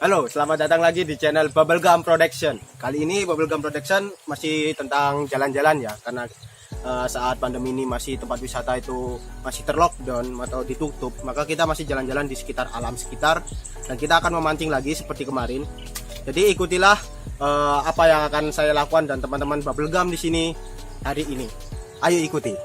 Halo, selamat datang lagi di channel Bubblegum Production. Kali ini Bubblegum Production masih tentang jalan-jalan ya, karena saat pandemi ini masih tempat wisata itu masih terlockdown atau ditutup, maka kita masih jalan-jalan di sekitar alam sekitar dan kita akan memancing lagi seperti kemarin. Jadi ikutilah apa yang akan saya lakukan dan teman-teman Bubblegum di sini hari ini. Ayo ikuti.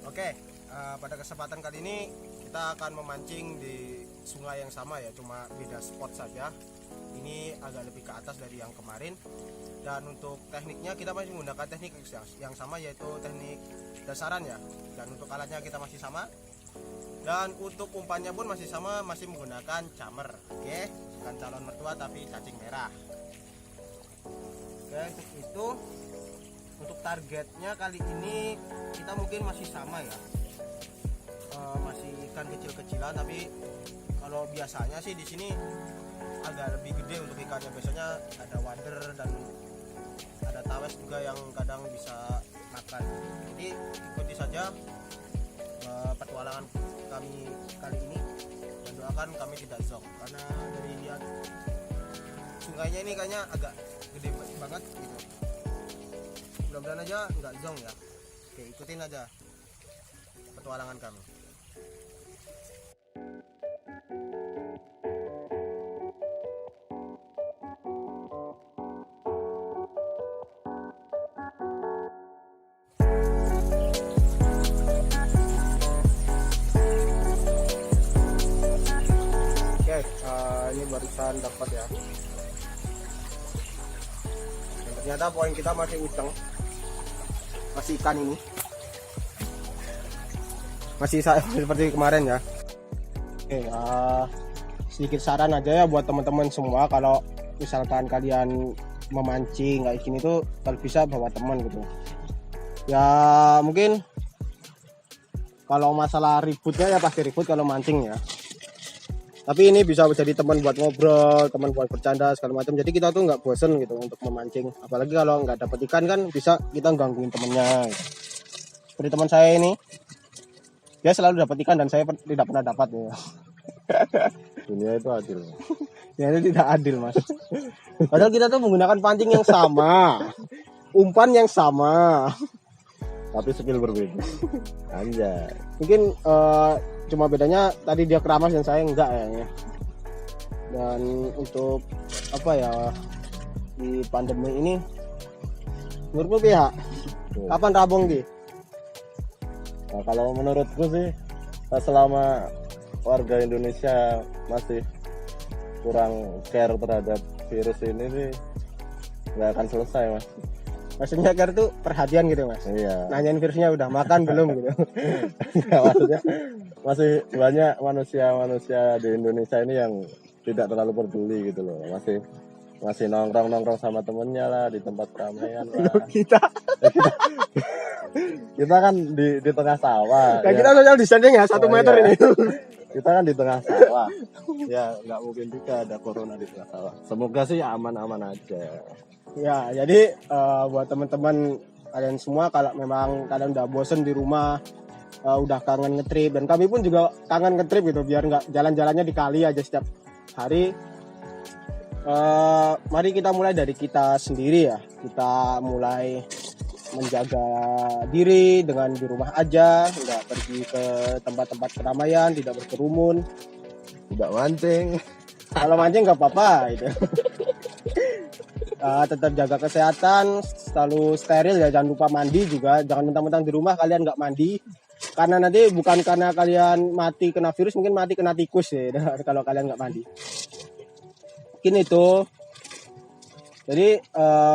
Oke, pada kesempatan kali ini kita akan memancing di sungai yang sama ya, cuma beda spot saja. Ini agak lebih ke atas dari yang kemarin. Dan untuk tekniknya kita masih menggunakan teknik yang sama, yaitu teknik dasaran ya. Dan untuk alatnya kita masih sama. Dan untuk umpannya pun masih sama, masih menggunakan camer. Oke, bukan calon mertua tapi cacing merah. Oke, untuk itu, untuk targetnya kali ini kita mungkin masih sama ya, masih ikan kecil-kecilan, tapi kalau biasanya sih di sini agak lebih gede untuk ikannya. Biasanya ada wader dan ada tawes juga yang kadang bisa makan. Jadi ikuti saja petualangan kami kali ini dan doakan kami tidak zonk, karena dari lihat sungainya ini kayaknya agak gede banget gitu. Mudah-mudahan aja nggak zong ya. Oke, ikutin aja petualangan kami. Oke, ini barusan dapat ya. Dan ternyata poin kita masih uceng. Masih ikan ini, masih seperti kemarin ya. Oke, sedikit saran aja ya buat teman-teman semua, kalau misalkan kalian memancing kayak gini tuh kalau bisa bawa teman gitu ya. Mungkin kalau masalah ributnya ya pasti ribut kalau mancing ya, tapi ini bisa jadi teman buat ngobrol, teman buat bercanda segala macam. Jadi kita tuh nggak bosen gitu untuk memancing. Apalagi kalau nggak dapat ikan kan bisa kita gangguin temennya. Gitu. Seperti teman saya ini, dia selalu dapat ikan dan saya tidak pernah dapat ya. Dunia itu adil. Ya itu tidak adil mas. Padahal kita tuh menggunakan pancing yang sama, umpan yang sama, Tapi skill berbeda. Anjay. mungkin cuma bedanya tadi dia keramas dan saya enggak ya. Dan untuk apa ya, di pandemi ini menurutmu pihak kapan rabong Ki? Nah, kalau menurutku sih selama warga Indonesia masih kurang care terhadap virus ini sih nggak akan selesai mas. Maksudnya care tuh perhatian gitu mas? Iya. Nanyain virusnya udah makan belum gitu? Nggak, maksudnya masih banyak manusia di Indonesia ini yang tidak terlalu peduli gitu loh. Masih nongkrong sama temennya lah di tempat keramaian lah. Kita kan di tengah sawah. Kayak Ya. kita social distancing ya 1 meter iya. ini. Kita kan di tengah sawah. Ya nggak mungkin juga ada corona di tengah sawah. Semoga sih aman-aman aja. Ya jadi buat teman-teman kalian semua, kalau memang kalian udah bosen di rumah, udah kangen ngetrip, dan kami pun juga kangen ngetrip gitu, biar nggak jalan-jalannya di kali aja setiap hari. Mari kita mulai dari kita sendiri ya. Kita mulai menjaga diri dengan di rumah aja, nggak pergi ke tempat-tempat keramaian, tidak berkerumun. Tidak mancing. Kalau mancing nggak apa-apa gitu. Tetap jaga kesehatan, selalu steril ya, jangan lupa mandi juga. Jangan mentang-mentang di rumah kalian nggak mandi, karena nanti bukan karena kalian mati kena virus, mungkin mati kena tikus ya kalau kalian nggak mandi. Mungkin itu. Jadi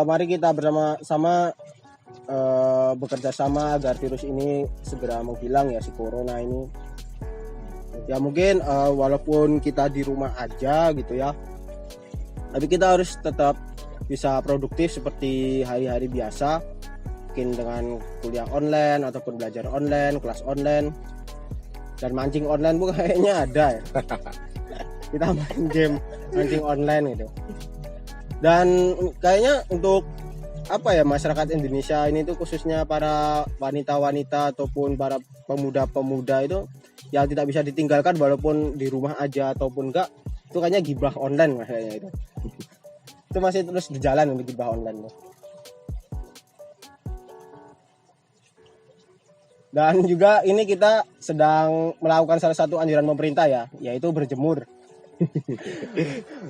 mari kita bersama-sama bekerja sama agar virus ini segera menghilang ya, si corona ini. Ya mungkin walaupun kita di rumah aja gitu ya, tapi kita harus tetap bisa produktif seperti hari-hari biasa, mungkin dengan kuliah online ataupun belajar online, kelas online, dan mancing online pun kayaknya ada ya. kita main game mancing online gitu. Dan kayaknya untuk apa ya, masyarakat Indonesia ini tuh khususnya para wanita-wanita ataupun para pemuda-pemuda itu yang tidak bisa ditinggalkan walaupun di rumah aja ataupun enggak, itu kayaknya gibah online mas kayaknya itu. Itu masih terus berjalan untuk gibah online. Dan juga ini kita sedang melakukan salah satu anjuran pemerintah ya, yaitu berjemur.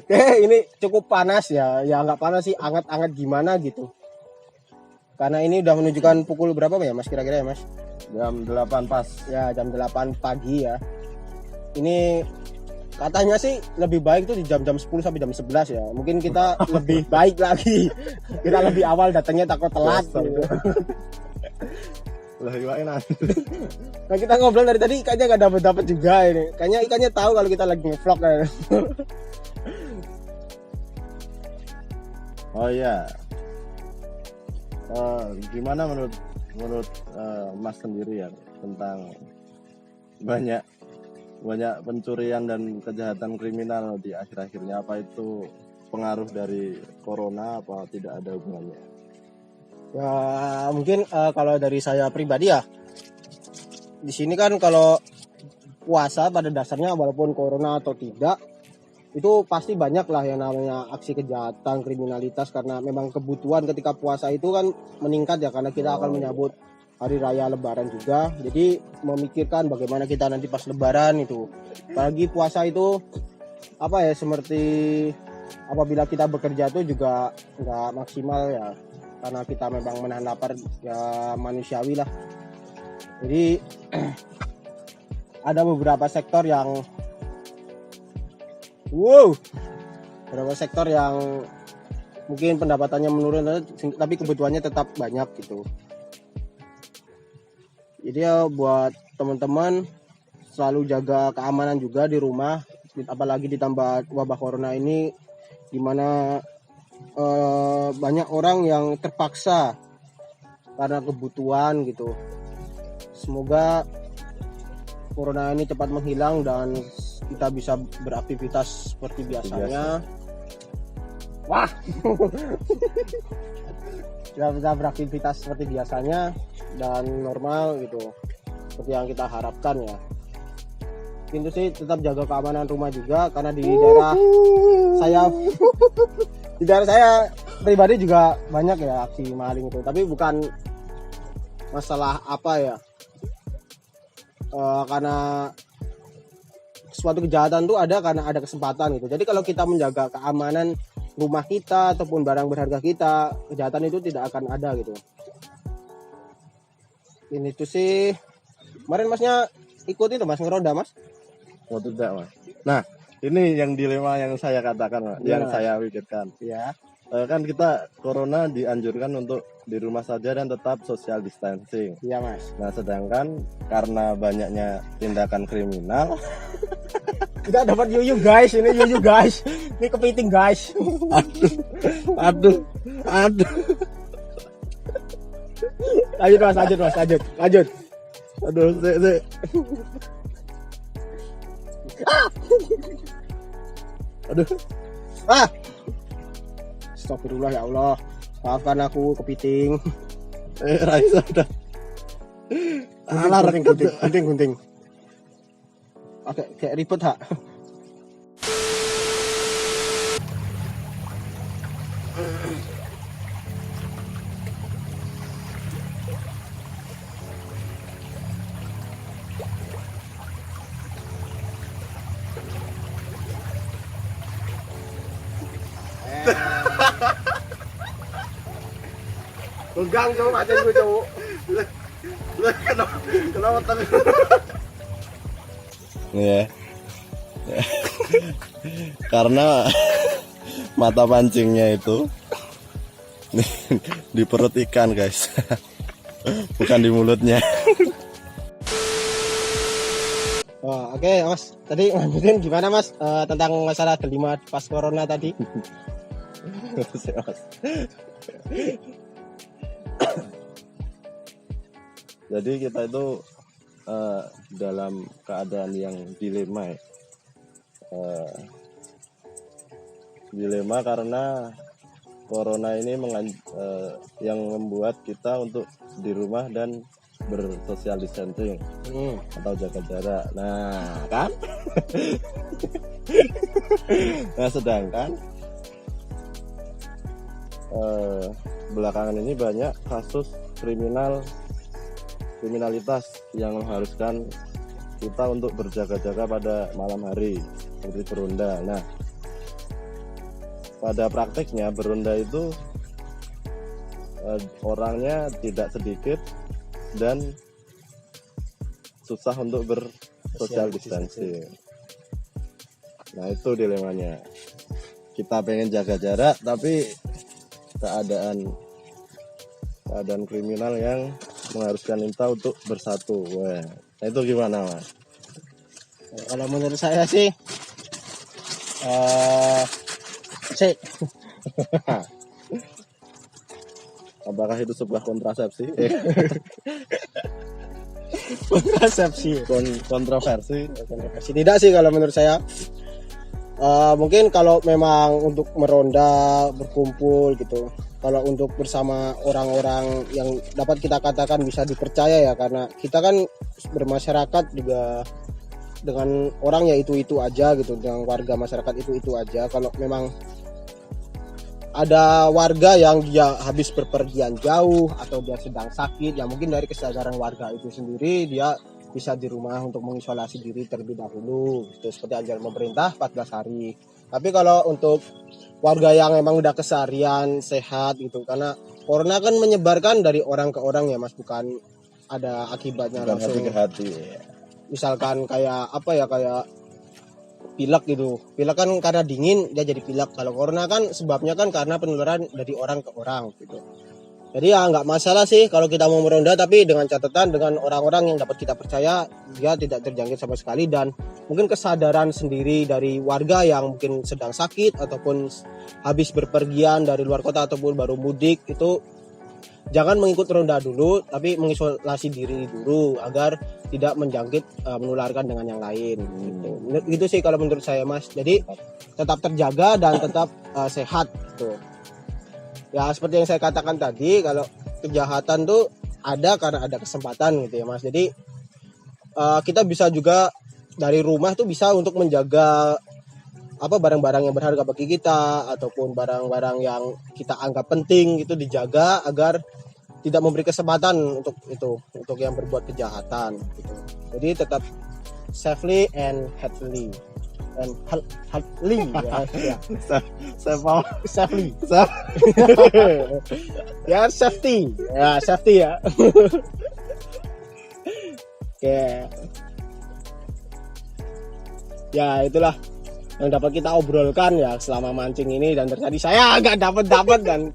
Oke, ini cukup panas ya, nggak panas sih, anget-anget gimana gitu. Karena ini udah menunjukkan pukul berapa ya mas kira-kira ya mas? Jam 8 pas. Ya jam 8 pagi ya. Ini katanya sih lebih baik tuh di jam-jam 10 sampai jam 11 ya. Mungkin kita lebih baik lagi. Kita lebih awal datangnya takut telat gitu. Lah gimana? Nah kita ngobrol dari tadi ikannya nggak dapat juga ini. Kayaknya ikannya tahu kalau kita lagi nge-vlog kan. Oh iya. Gimana menurut Mas sendiri ya tentang banyak pencurian dan kejahatan kriminal di akhir-akhirnya? Apa itu pengaruh dari corona apa tidak ada hubungannya? Ya mungkin kalau dari saya pribadi ya, di sini kan kalau puasa pada dasarnya walaupun corona atau tidak, itu pasti banyak lah yang namanya aksi kejahatan, kriminalitas, karena memang kebutuhan ketika puasa itu kan meningkat ya, karena kita akan menyambut hari raya lebaran juga. Jadi memikirkan bagaimana kita nanti pas lebaran itu. Apalagi puasa itu apa ya, seperti apabila kita bekerja itu juga nggak maksimal ya, karena kita memang menahan lapar ya, manusiawi lah. Jadi ada beberapa sektor yang beberapa sektor yang mungkin pendapatannya menurun tapi kebutuhannya tetap banyak gitu. Jadi ya buat teman-teman selalu jaga keamanan juga di rumah, apalagi ditambah wabah corona ini, dimana banyak orang yang terpaksa karena kebutuhan gitu. Semoga corona ini cepat menghilang dan kita bisa beraktivitas seperti biasanya. Wah, kita bisa beraktivitas seperti biasanya dan normal gitu, seperti yang kita harapkan ya. Itu sih, tetap jaga keamanan rumah juga, karena di daerah saya pribadi juga banyak ya aksi maling itu, tapi bukan masalah apa ya, karena suatu kejahatan itu ada karena ada kesempatan gitu. Jadi kalau kita menjaga keamanan rumah kita ataupun barang berharga kita, kejahatan itu tidak akan ada gitu. Ini tuh sih kemarin masnya ikut itu mas, ngeronda mas? Oh tidak mas. Nah ini yang dilema yang saya katakan mas, yang saya pikirkan. Ya. Kan kita corona dianjurkan untuk di rumah saja dan tetap social distancing. Iya mas. Nah sedangkan karena banyaknya tindakan kriminal, Kita dapat yuyu guys, ini yuyu guys, ini kepiting guys. aduh. Lanjut mas, lanjut. Aduh, sik. Aduh. Astagfirullah ya Allah, maafkan aku kepiting. Raisa udah. Alah, Gunting. Oke, kayak ribet ha. Pegang cowok, macam gue cowok. Kenapa tadi? Ya. Karena mata pancingnya itu di perut ikan guys, bukan di mulutnya. Oh, oke mas, tadi lanjutin gimana mas tentang masalah delima pas corona tadi? Jadi kita itu dalam keadaan yang dilema ya. dilema karena corona ini yang membuat kita untuk di rumah dan bersosial distancing atau jaga jarak. Nah kan nah sedangkan belakangan ini banyak kasus kriminalitas yang mengharuskan kita untuk berjaga-jaga pada malam hari seperti berronda. Nah, pada prakteknya berronda itu orangnya tidak sedikit dan susah untuk bersosial distancing. Nah, itu dilemanya. Kita pengen jaga jarak tapi keadaan kriminal yang mengharuskan kita untuk bersatu. Wah, nah itu gimana, Mas? Kalau menurut saya sih apakah itu sebuah kontrasepsi? Kontroversi. Tidak sih kalau menurut saya. Mungkin kalau memang untuk meronda, berkumpul gitu, kalau untuk bersama orang-orang yang dapat kita katakan bisa dipercaya ya, karena kita kan bermasyarakat juga dengan orang ya itu aja gitu, dengan warga masyarakat itu aja. Kalau memang ada warga yang dia habis berpergian jauh atau dia sedang sakit, ya mungkin dari kesadaran warga itu sendiri dia bisa di rumah untuk mengisolasi diri terlebih dahulu gitu, seperti anjuran pemerintah 14 hari. Tapi kalau untuk warga yang memang udah keseharian sehat gitu, karena corona kan menyebarkan dari orang ke orang ya Mas, bukan ada akibatnya langsung hati ke hati. Misalkan kayak apa ya, kayak pilek gitu. Pilek kan karena dingin dia jadi pilek. Kalau corona kan sebabnya kan karena penularan dari orang ke orang gitu. Jadi ya nggak masalah sih kalau kita mau meronda, tapi dengan catatan dengan orang-orang yang dapat kita percaya dia tidak terjangkit sama sekali, dan mungkin kesadaran sendiri dari warga yang mungkin sedang sakit ataupun habis berpergian dari luar kota ataupun baru mudik itu jangan mengikut ronda dulu, tapi mengisolasi diri dulu agar tidak menjangkit menularkan dengan yang lain gitu. Itu sih kalau menurut saya Mas. Jadi tetap terjaga dan tetap sehat gitu. Ya seperti yang saya katakan tadi, kalau kejahatan tuh ada karena ada kesempatan gitu ya Mas. Jadi kita bisa juga dari rumah tuh bisa untuk menjaga apa barang-barang yang berharga bagi kita ataupun barang-barang yang kita anggap penting itu dijaga agar tidak memberi kesempatan untuk itu, untuk yang berbuat kejahatan gitu. Jadi tetap safely and healthily and healthily ya. Safely. Ya safety. Ya safety ya. Oke. Ya itulah yang dapat kita obrolkan ya selama mancing ini, dan tadi saya agak dapat dan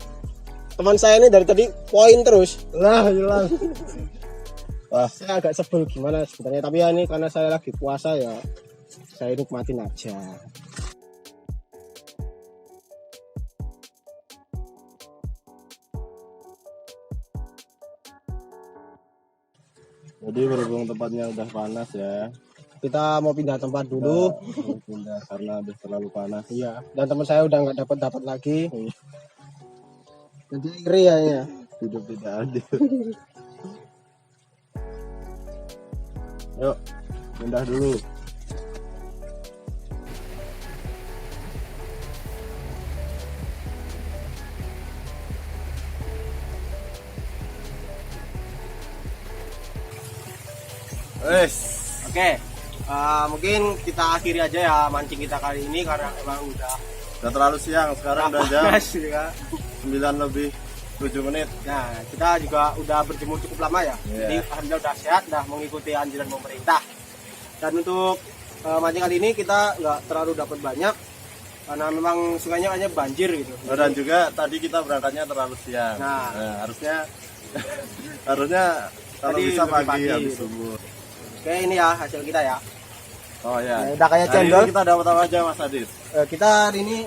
teman saya ini dari tadi poin terus. Lah hilang. Wah, saya agak sebel gimana sebenarnya, tapi ya ini karena saya lagi puasa ya saya nikmatin aja. Jadi berhubung tempatnya udah panas ya, Kita mau pindah tempat dulu. pindah karena udah terlalu panas. Iya, dan teman saya udah nggak dapat lagi. Jadi iri ya. Hidup tidak adil. Yuk, pindah dulu. Oke. Mungkin kita akhiri aja ya mancing kita kali ini karena emang udah terlalu siang, sekarang udah jam panas, ya. 9 lebih 7 menit. Nah, kita juga udah berjemur cukup lama ya. Jadi alhamdulillah udah sehat, udah mengikuti anjuran pemerintah. Dan untuk mancing kali ini kita nggak terlalu dapat banyak karena memang sungainya hanya banjir gitu. Dan juga tadi kita berangkatnya terlalu siang. Nah, harusnya kalau tadi bisa lebih pagi habis gitu. subuh. Oke, ini ya hasil kita ya. Oh ya. Nah, udah kayak Hari cendol. ini kita dapat apa aja Mas Adit? Kita hari ini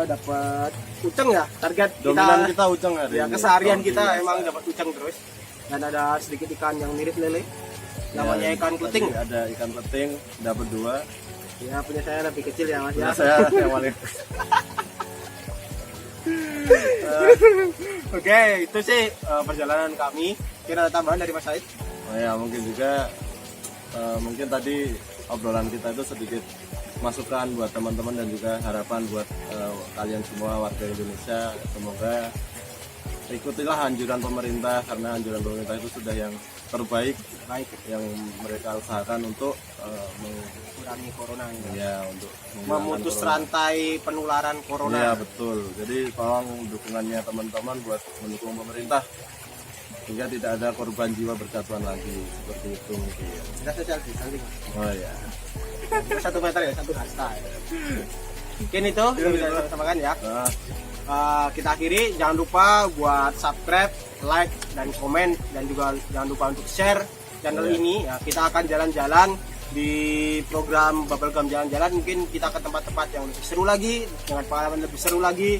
dapat uceng ya. Target Dominan kita uceng hari ya, ini. keseharian Oh, kita biasa. emang dapat uceng terus. Dan ada sedikit ikan yang mirip lele. Namanya ikan tadi keting. Ada ikan keting, dapat 2. Ya punya saya lebih kecil ya Mas Ya, ya. saya yang paling. Oke, itu sih perjalanan kami. Kira ada tambahan dari Mas Said? Oh ya, mungkin juga mungkin tadi obrolan kita itu sedikit masukan buat teman-teman dan juga harapan buat kalian semua warga Indonesia. Semoga ikutilah anjuran pemerintah, karena anjuran pemerintah itu sudah yang terbaik yang mereka usahakan untuk Kurangi corona ini. ya untuk Memutus corona. rantai penularan corona. Iya betul. Jadi tolong dukungannya teman-teman buat mendukung pemerintah sehingga tidak ada korban jiwa berjatuhan lagi seperti itu mungkin. Sudah social distancing. Oh ya. 1 meter ya, 1 hasta. Mungkin itu yang bisa saya sampaikan ya. Nah, Kita akhiri, jangan lupa buat subscribe, like, dan komen, dan juga jangan lupa untuk share channel Iya. ini ya. Kita akan jalan-jalan di program Bubblegum Jalan-Jalan, mungkin kita ke tempat-tempat yang lebih seru lagi, dengan pengalaman lebih seru lagi.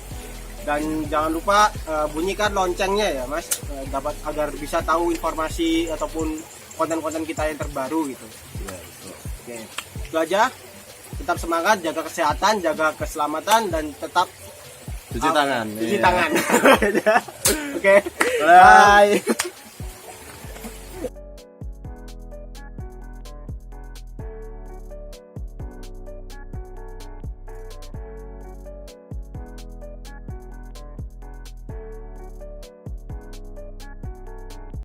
Dan jangan lupa bunyikan loncengnya ya Mas, dapat agar bisa tahu informasi ataupun konten-konten kita yang terbaru gitu. ya, betul. Oke, itu aja. Tetap semangat, jaga kesehatan, jaga keselamatan, dan tetap Cuci tangan. cuci Iya. tangan. Oke, Bye. bye.